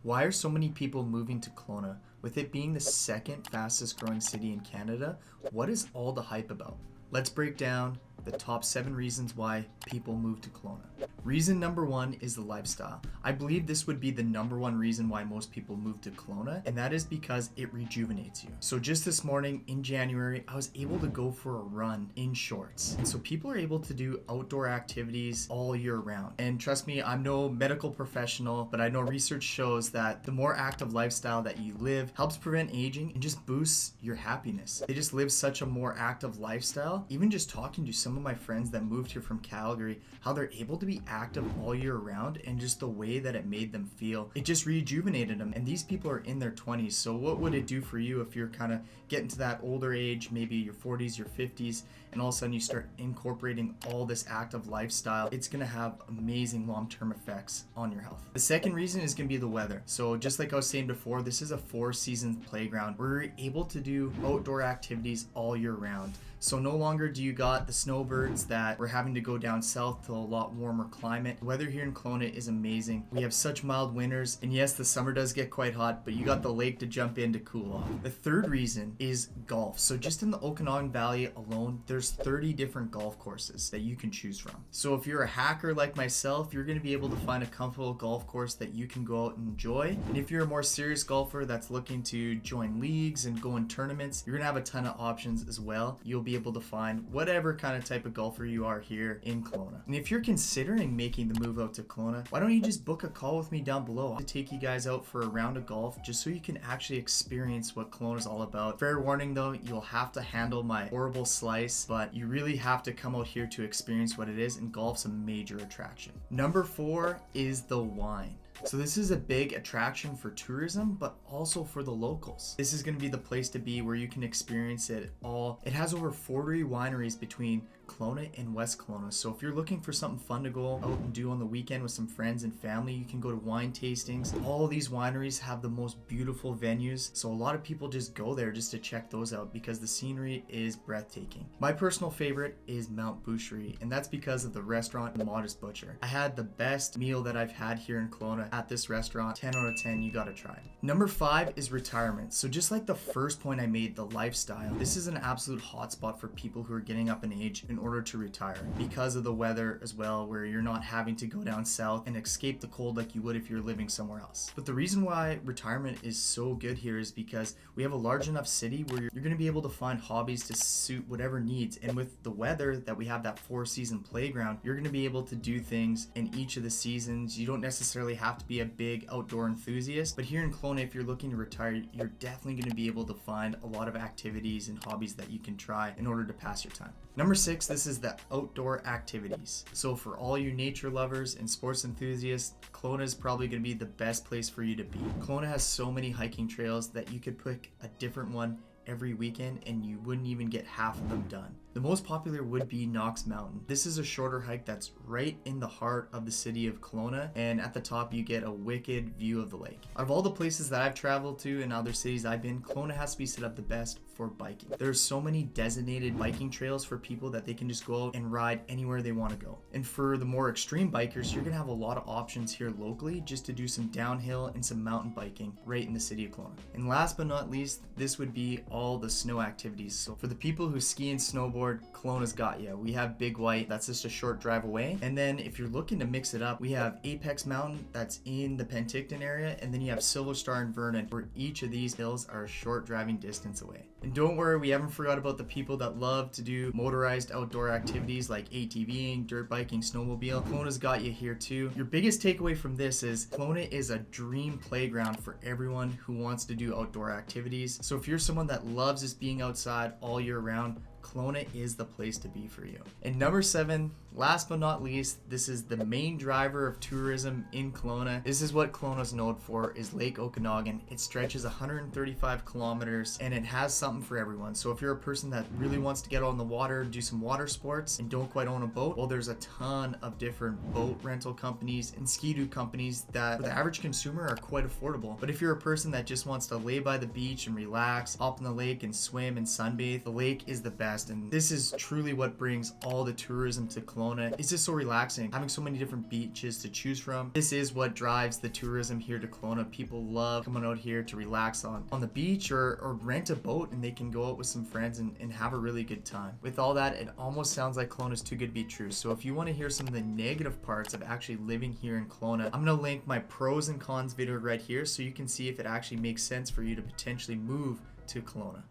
Why are so many people moving to Kelowna? With it being the second fastest growing city in Canada, what is all the hype about? Let's break down the top 7 reasons why people move to Kelowna. Reason number 1 is the lifestyle. I believe this would be the number 1 reason why most people move to Kelowna, and that is because it rejuvenates you. So just this morning in January, I was able to go for a run in shorts. And so people are able to do outdoor activities all year round. And trust me, I'm no medical professional, but I know research shows that the more active lifestyle that you live helps prevent aging and just boosts your happiness. They just live such a more active lifestyle. Even just talking to some of my friends that moved here from Calgary, how they're able to be active all year round, and just the way that it made them feel, it just rejuvenated them. And these people are in their 20s, so what would it do for you if you're kind of getting to that older age, maybe your 40s, your 50s, and all of a sudden you start incorporating all this active lifestyle? It's going to have amazing long-term effects on your health. The second reason is going to be the weather. So just like I was saying before, this is a 4-season playground where you're able to do outdoor activities all year round. So no longer do you got the snowbirds that we're having to go down south to a lot warmer climate. The weather here in Kelowna is amazing. We have such mild winters, and yes, the summer does get quite hot, but you got the lake to jump in to cool off. The third reason is golf. So just in the Okanagan Valley alone, there's 30 different golf courses that you can choose from. So if you're a hacker like myself, you're going to be able to find a comfortable golf course that you can go out and enjoy. And if you're a more serious golfer that's looking to join leagues and go in tournaments, you're going to have a ton of options as well. You'll be able to find whatever kind of type of golfer you are here in Kelowna. And if you're considering making the move out to Kelowna, why don't you just book a call with me down below to take you guys out for a round of golf just so you can actually experience what Kelowna is all about. Fair warning though, you'll have to handle my horrible slice, but you really have to come out here to experience what it is, and golf's a major attraction. Number 4 is the wine. So this is a big attraction for tourism, but also for the locals. This is going to be the place to be where you can experience it all. It has over 40 wineries between Kelowna and West Kelowna. So if you're looking for something fun to go out and do on the weekend with some friends and family, you can go to wine tastings. All of these wineries have the most beautiful venues. So a lot of people just go there just to check those out because the scenery is breathtaking. My personal favorite is Mount Boucherie, and that's because of the restaurant Modest Butcher. I had the best meal that I've had here in Kelowna at this restaurant. 10 out of 10, you gotta try it. Number 5 is retirement. So just like the first point I made, the lifestyle, this is an absolute hotspot for people who are getting up in age in order to retire because of the weather as well, where you're not having to go down south and escape the cold like you would if you're living somewhere else. But the reason why retirement is so good here is because we have a large enough city where you're going to be able to find hobbies to suit whatever needs. And with the weather that we have, that 4-season playground, you're going to be able to do things in each of the seasons. You don't necessarily have to be a big outdoor enthusiast, but here in Kelowna, if you're looking to retire, you're definitely going to be able to find a lot of activities and hobbies that you can try in order to pass your time. Number 6, this is the outdoor activities. So for all you nature lovers and sports enthusiasts, Kelowna is probably going to be the best place for you to be. Kelowna has so many hiking trails that you could pick a different one every weekend and you wouldn't even get half of them done. The most popular would be Knox Mountain. This is a shorter hike that's right in the heart of the city of Kelowna, and at the top you get a wicked view of the lake. Out of all the places that I've traveled to and other cities I've been, Kelowna has to be set up the best for biking. There's so many designated biking trails for people that they can just go out and ride anywhere they want to go. And for the more extreme bikers, you're gonna have a lot of options here locally just to do some downhill and some mountain biking right in the city of Kelowna. And last but not least, this would be all the snow activities. So for the people who ski and snowboard, Kelowna's got you. We have Big White, that's just a short drive away. And then if you're looking to mix it up, we have Apex Mountain, that's in the Penticton area, and then you have Silver Star and Vernon, where each of these hills are a short driving distance away. And don't worry, we haven't forgot about the people that love to do motorized outdoor activities like ATVing, dirt biking, snowmobile. Kelowna's got you here too. Your biggest takeaway from this is Kelowna is a dream playground for everyone who wants to do outdoor activities. So if you're someone that loves just being outside all year round, Kelowna is the place to be for you. And number 7, last but not least, this is the main driver of tourism in Kelowna. This is what Kelowna's known for, is Lake Okanagan. It stretches 135 kilometers and it has something for everyone. So if you're a person that really wants to get on the water, do some water sports, and don't quite own a boat, well, there's a ton of different boat rental companies and ski-doo companies that for the average consumer are quite affordable. But if you're a person that just wants to lay by the beach and relax, hop in the lake and swim and sunbathe, the lake is the best. And this is truly what brings all the tourism to Kelowna Kelowna is just so relaxing. Having so many different beaches to choose from. This is what drives the tourism here to Kelowna. People love coming out here to relax on the beach or rent a boat, and they can go out with some friends and have a really good time. With all that, it almost sounds like Kelowna is too good to be true. So if you want to hear some of the negative parts of actually living here in Kelowna, I'm going to link my pros and cons video right here so you can see if it actually makes sense for you to potentially move to Kelowna.